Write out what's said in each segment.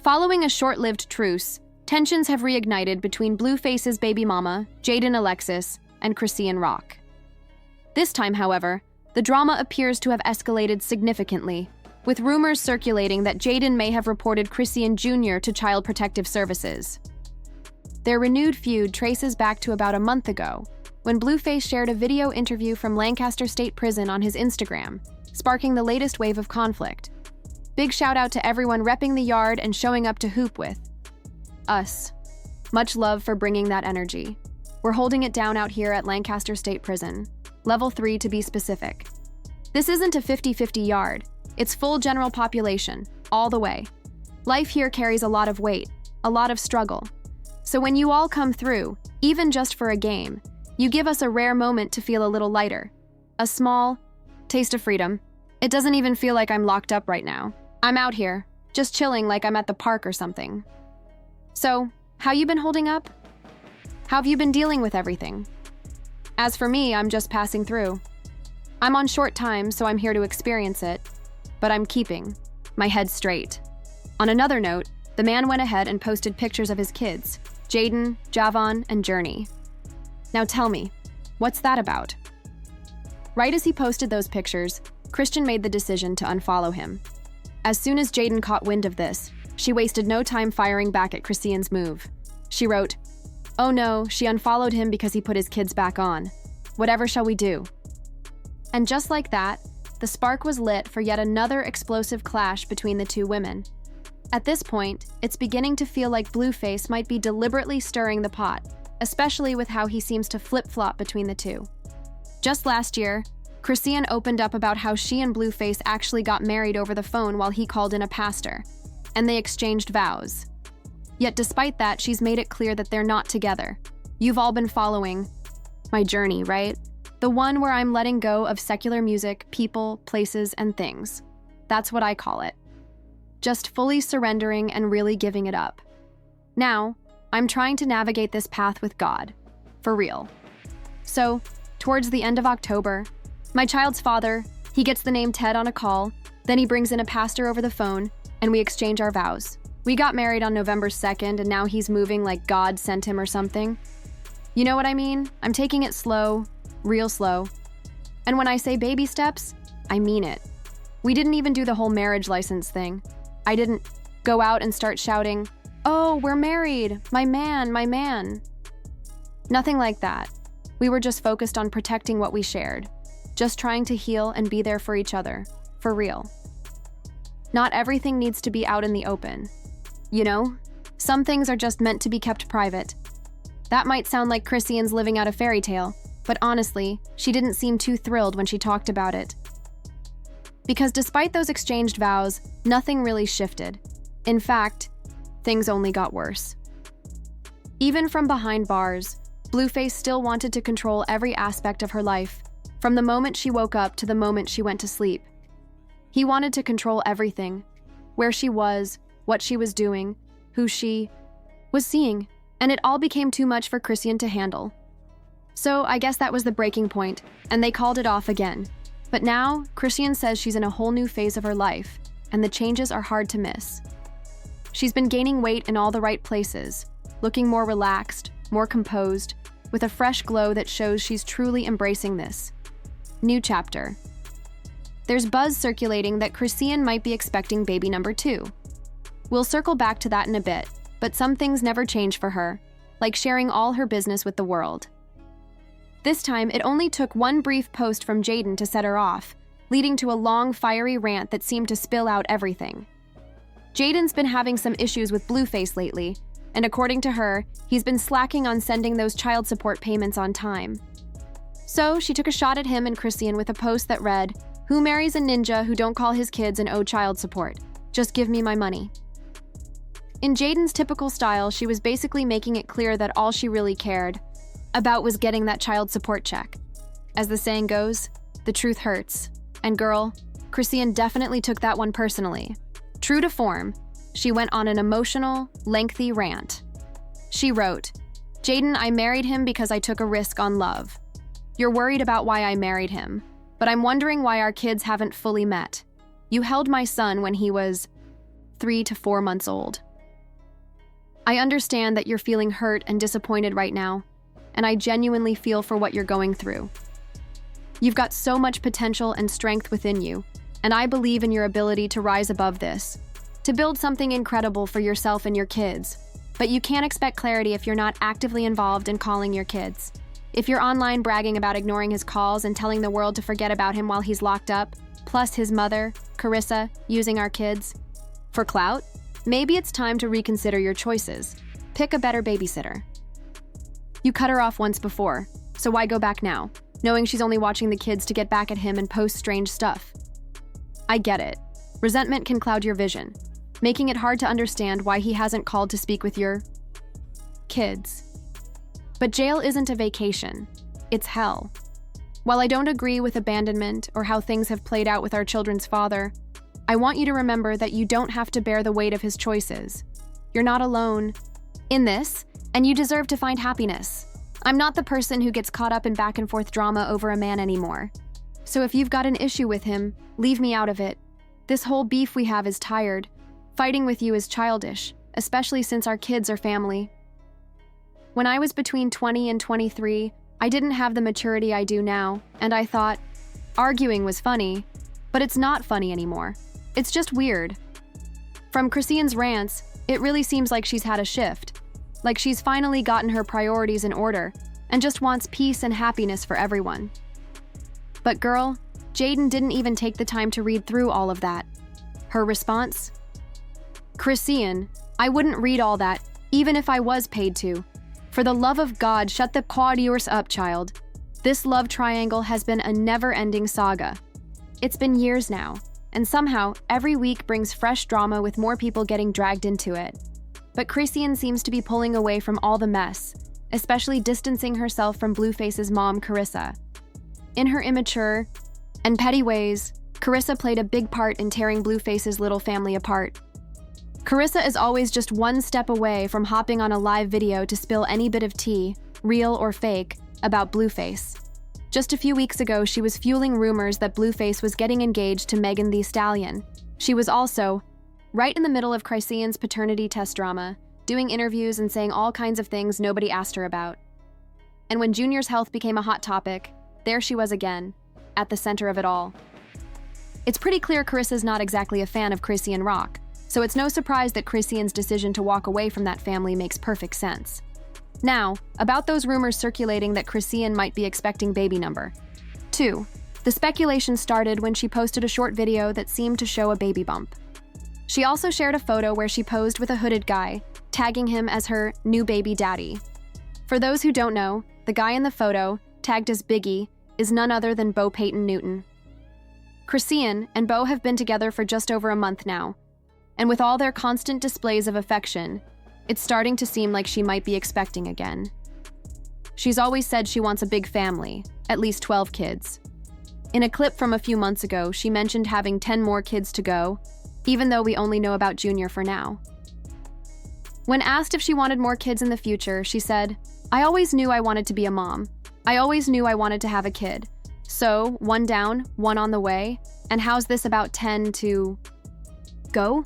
Following a short-lived truce, tensions have reignited between Blueface's baby mama, Jaidyn Alexis, and Chrisean Rock. This time, however, the drama appears to have escalated significantly, with rumors circulating that Jaidyn may have reported Chrisean Jr. to Child Protective Services. Their renewed feud traces back to about a month ago, when Blueface shared a video interview from Lancaster State Prison on his Instagram, sparking the latest wave of conflict. Big shout out to everyone repping the yard and showing up to hoop with us. Much love for bringing that energy. We're holding it down out here at Lancaster State Prison, level 3 to be specific. This isn't a 50-50 yard, it's full general population, all the way. Life here carries a lot of weight, a lot of struggle. So when you all come through, even just for a game, you give us a rare moment to feel a little lighter. A small taste of freedom. It doesn't even feel like I'm locked up right now. I'm out here, just chilling like I'm at the park or something. So, how you been holding up? How have you been dealing with everything? As for me, I'm just passing through. I'm on short time, so I'm here to experience it, but I'm keeping my head straight. On another note, the man went ahead and posted pictures of his kids, Jaidyn, Javon, and Journey. Now tell me, what's that about? Right as he posted those pictures, Christian made the decision to unfollow him. As soon as Jaidyn caught wind of this, she wasted no time firing back at Chrisean's move. She wrote, "Oh no, she unfollowed him because he put his kids back on. Whatever shall we do?" And just like that, the spark was lit for yet another explosive clash between the two women. At this point, it's beginning to feel like Blueface might be deliberately stirring the pot, especially with how he seems to flip-flop between the two. Just last year, Chrisean opened up about how she and Blueface actually got married over the phone while he called in a pastor, and they exchanged vows. Yet despite that, she's made it clear that they're not together. You've all been following my journey, right? The one where I'm letting go of secular music, people, places, and things. That's what I call it. Just fully surrendering and really giving it up. Now, I'm trying to navigate this path with God. For real. So, towards the end of October, my child's father, he gets the name Ted on a call, then he brings in a pastor over the phone, and we exchange our vows. We got married on November 2nd, and now he's moving like God sent him or something. You know what I mean? I'm taking it slow, real slow. And when I say baby steps, I mean it. We didn't even do the whole marriage license thing. I didn't go out and start shouting, "Oh, we're married, my man, my man." Nothing like that. We were just focused on protecting what we shared, just trying to heal and be there for each other, for real. Not everything needs to be out in the open. You know, some things are just meant to be kept private. That might sound like Chrisean's living out a fairy tale, but honestly, she didn't seem too thrilled when she talked about it. Because despite those exchanged vows, nothing really shifted. In fact, things only got worse. Even from behind bars, Blueface still wanted to control every aspect of her life, from the moment she woke up to the moment she went to sleep. He wanted to control everything, where she was, what she was doing, who she was seeing, and it all became too much for Chrisean to handle. So I guess that was the breaking point, and they called it off again. But now, Chrisean says she's in a whole new phase of her life, and the changes are hard to miss. She's been gaining weight in all the right places, looking more relaxed, more composed, with a fresh glow that shows she's truly embracing this new chapter. There's buzz circulating that Chrisean might be expecting baby number 2. We'll circle back to that in a bit, but some things never change for her, like sharing all her business with the world. This time, it only took one brief post from Jaidyn to set her off, leading to a long, fiery rant that seemed to spill out everything. Jaidyn's been having some issues with Blueface lately, and according to her, he's been slacking on sending those child support payments on time. So she took a shot at him and Chrisean with a post that read, "Who marries a ninja who don't call his kids and owe child support? Just give me my money." In Jaidyn's typical style, she was basically making it clear that all she really cared about was getting that child support check. As the saying goes, the truth hurts. And girl, Chrisean definitely took that one personally. True to form, she went on an emotional, lengthy rant. She wrote, "Jaidyn, I married him because I took a risk on love. You're worried about why I married him, but I'm wondering why our kids haven't fully met. You held my son when he was 3 to 4 months old. I understand that you're feeling hurt and disappointed right now, and I genuinely feel for what you're going through. You've got so much potential and strength within you, and I believe in your ability to rise above this, to build something incredible for yourself and your kids. But you can't expect clarity if you're not actively involved in calling your kids. If you're online bragging about ignoring his calls and telling the world to forget about him while he's locked up, plus his mother, Carissa, using our kids for clout, maybe it's time to reconsider your choices. Pick a better babysitter. You cut her off once before, so why go back now, knowing she's only watching the kids to get back at him and post strange stuff? I get it. Resentment can cloud your vision, making it hard to understand why he hasn't called to speak with your kids. But jail isn't a vacation. It's hell. While I don't agree with abandonment or how things have played out with our children's father, I want you to remember that you don't have to bear the weight of his choices. You're not alone in this, and you deserve to find happiness. I'm not the person who gets caught up in back and forth drama over a man anymore. So if you've got an issue with him, leave me out of it. This whole beef we have is tired. Fighting with you is childish, especially since our kids are family. When I was between 20 and 23, I didn't have the maturity I do now, and I thought, arguing was funny, but it's not funny anymore. It's just weird. From Chrisean's rants, it really seems like she's had a shift, like she's finally gotten her priorities in order and just wants peace and happiness for everyone. But girl, Jaidyn didn't even take the time to read through all of that. Her response? Chrisean, I wouldn't read all that, even if I was paid to. For the love of God, shut the quad yours up, child. This love triangle has been a never-ending saga. It's been years now, and somehow every week brings fresh drama with more people getting dragged into it. But Chrisean seems to be pulling away from all the mess, especially distancing herself from Blueface's mom, Carissa. In her immature and petty ways, Carissa played a big part in tearing Blueface's little family apart. Carissa is always just one step away from hopping on a live video to spill any bit of tea, real or fake, about Blueface. Just a few weeks ago, she was fueling rumors that Blueface was getting engaged to Megan Thee Stallion. She was also, right in the middle of Chrisean's paternity test drama, doing interviews and saying all kinds of things nobody asked her about. And when Junior's health became a hot topic, there she was again, at the center of it all. It's pretty clear Carissa's not exactly a fan of Chrisean Rock, so it's no surprise that Chrisean's decision to walk away from that family makes perfect sense. Now, about those rumors circulating that Chrisean might be expecting baby number 2. The speculation started when she posted a short video that seemed to show a baby bump. She also shared a photo where she posed with a hooded guy, tagging him as her new baby daddy. For those who don't know, the guy in the photo, tagged as Biggie, is none other than Beau Peyton Newton. Chrisean and Beau have been together for just over a month now, and with all their constant displays of affection, it's starting to seem like she might be expecting again. She's always said she wants a big family, at least 12 kids. In a clip from a few months ago, she mentioned having 10 more kids to go, even though we only know about Junior for now. When asked if she wanted more kids in the future, she said, "I always knew I wanted to be a mom. I always knew I wanted to have a kid. So, one down, one on the way, and how's this about 10 to go?"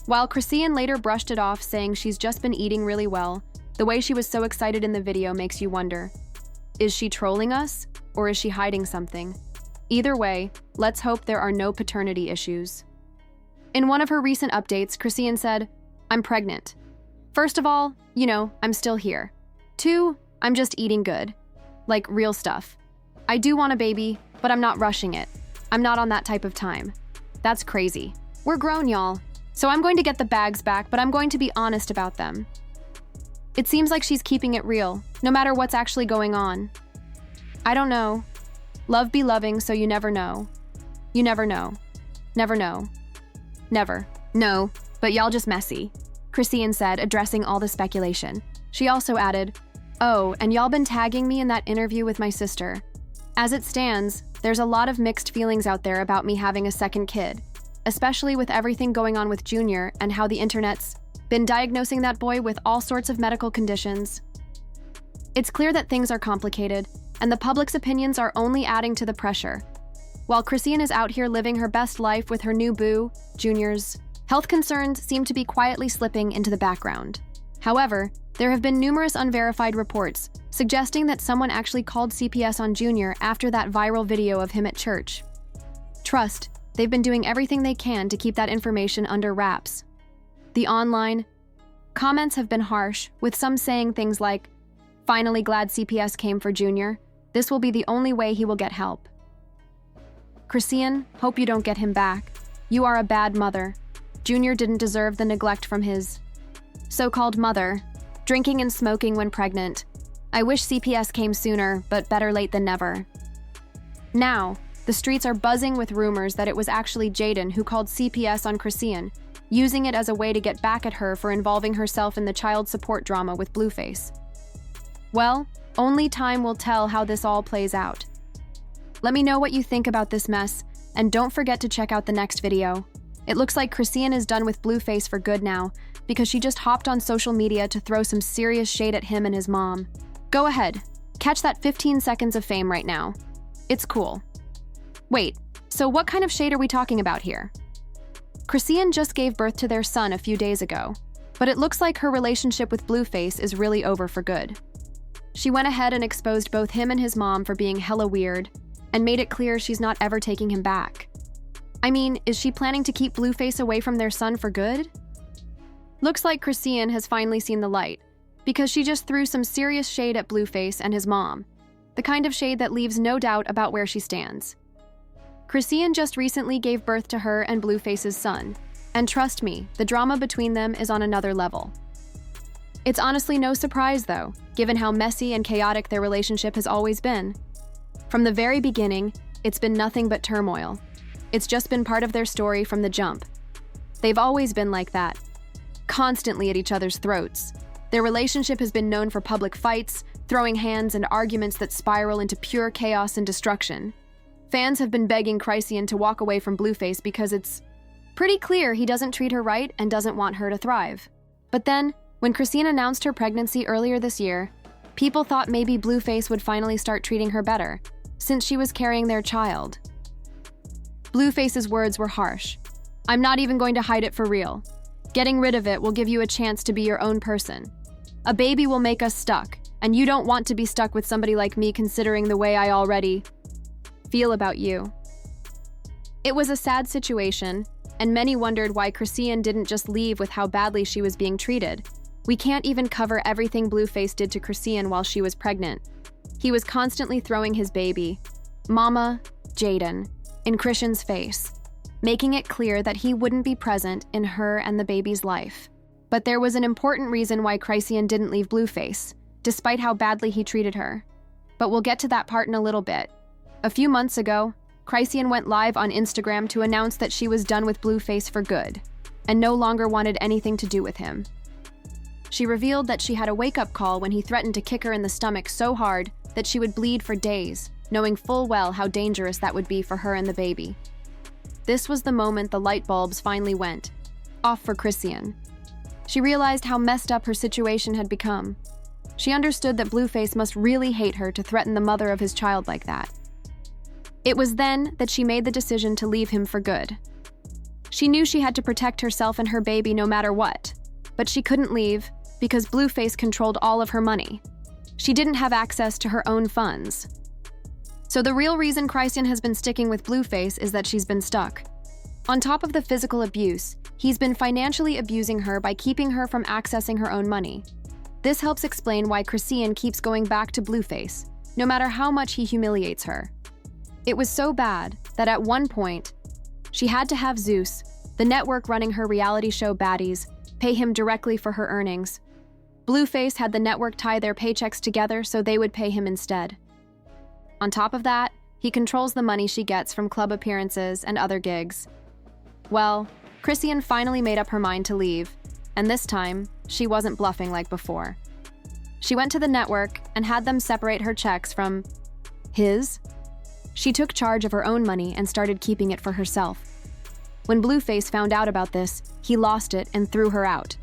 While Chrisean later brushed it off, saying she's just been eating really well, the way she was so excited in the video makes you wonder, is she trolling us, or is she hiding something? Either way, let's hope there are no paternity issues. In one of her recent updates, Chrisean said, "I'm pregnant. First of all, I'm still here. 2, I'm just eating good. Like real stuff. I do want a baby, but I'm not rushing it. I'm not on that type of time. That's crazy. We're grown, y'all. So I'm going to get the bags back, but I'm going to be honest about them." It seems like she's keeping it real, no matter what's actually going on. I don't know. Love be loving, so you never know. You never know. Never know. Never. No, but y'all just messy, Chrisean said, addressing all the speculation. She also added, "Oh, and y'all been tagging me in that interview with my sister. As it stands, there's a lot of mixed feelings out there about me having a second kid, especially with everything going on with Junior and how the internet's been diagnosing that boy with all sorts of medical conditions. It's clear that things are complicated, and the public's opinions are only adding to the pressure. While Chrisean is out here living her best life with her new boo, Junior's health concerns seem to be quietly slipping into the background. However, there have been numerous unverified reports suggesting that someone actually called CPS on Junior after that viral video of him at church. Trust, they've been doing everything they can to keep that information under wraps. The online comments have been harsh, with some saying things like, "Finally glad CPS came for Junior. This will be the only way he will get help." Chrisean, hope you don't get him back. You are a bad mother. Junior didn't deserve the neglect from his so-called mother, drinking and smoking when pregnant. I wish CPS came sooner, but better late than never. Now, the streets are buzzing with rumors that it was actually Jaidyn who called CPS on Chrisean, using it as a way to get back at her for involving herself in the child support drama with Blueface. Well, only time will tell how this all plays out. Let me know what you think about this mess, and don't forget to check out the next video. It looks like Chrisean is done with Blueface for good now, because she just hopped on social media to throw some serious shade at him and his mom. Go ahead, catch that 15 seconds of fame right now. It's cool. Wait, so what kind of shade are we talking about here? Chrisean just gave birth to their son a few days ago, but it looks like her relationship with Blueface is really over for good. She went ahead and exposed both him and his mom for being hella weird, and made it clear she's not ever taking him back. I mean, is she planning to keep Blueface away from their son for good? Looks like Chrisean has finally seen the light, because she just threw some serious shade at Blueface and his mom, the kind of shade that leaves no doubt about where she stands. Chrisean just recently gave birth to her and Blueface's son, and trust me, the drama between them is on another level. It's honestly no surprise though, given how messy and chaotic their relationship has always been. From the very beginning, it's been nothing but turmoil. It's just been part of their story from the jump. They've always been like that, constantly at each other's throats. Their relationship has been known for public fights, throwing hands, and arguments that spiral into pure chaos and destruction. Fans have been begging Chrisean to walk away from Blueface because it's pretty clear he doesn't treat her right and doesn't want her to thrive. But then, when Chrisean announced her pregnancy earlier this year, people thought maybe Blueface would finally start treating her better, since she was carrying their child. Blueface's words were harsh. "I'm not even going to hide it for real. Getting rid of it will give you a chance to be your own person. A baby will make us stuck, and you don't want to be stuck with somebody like me considering the way I already feel about you." It was a sad situation, and many wondered why Chrisean didn't just leave with how badly she was being treated. We can't even cover everything Blueface did to Chrisean while she was pregnant. He was constantly throwing his baby, Mama, Jaidyn, in Chrisean's face, making it clear that he wouldn't be present in her and the baby's life. But there was an important reason why Chrisean didn't leave Blueface, despite how badly he treated her. But we'll get to that part in a little bit. A few months ago, Chrisean went live on Instagram to announce that she was done with Blueface for good, and no longer wanted anything to do with him. She revealed that she had a wake-up call when he threatened to kick her in the stomach so hard that she would bleed for days, knowing full well how dangerous that would be for her and the baby. This was the moment the light bulbs finally went off for Chrisean. She realized how messed up her situation had become. She understood that Blueface must really hate her to threaten the mother of his child like that. It was then that she made the decision to leave him for good. She knew she had to protect herself and her baby no matter what, but she couldn't leave because Blueface controlled all of her money. She didn't have access to her own funds. So the real reason Chrisean has been sticking with Blueface is that she's been stuck. On top of the physical abuse, he's been financially abusing her by keeping her from accessing her own money. This helps explain why Chrisean keeps going back to Blueface, no matter how much he humiliates her. It was so bad that at one point, she had to have Zeus, the network running her reality show Baddies, pay him directly for her earnings. Blueface had the network tie their paychecks together so they would pay him instead. On top of that, he controls the money she gets from club appearances and other gigs. Well, Chrisean finally made up her mind to leave, and this time, she wasn't bluffing like before. She went to the network and had them separate her checks from his. She took charge of her own money and started keeping it for herself. When Blueface found out about this, he lost it and threw her out.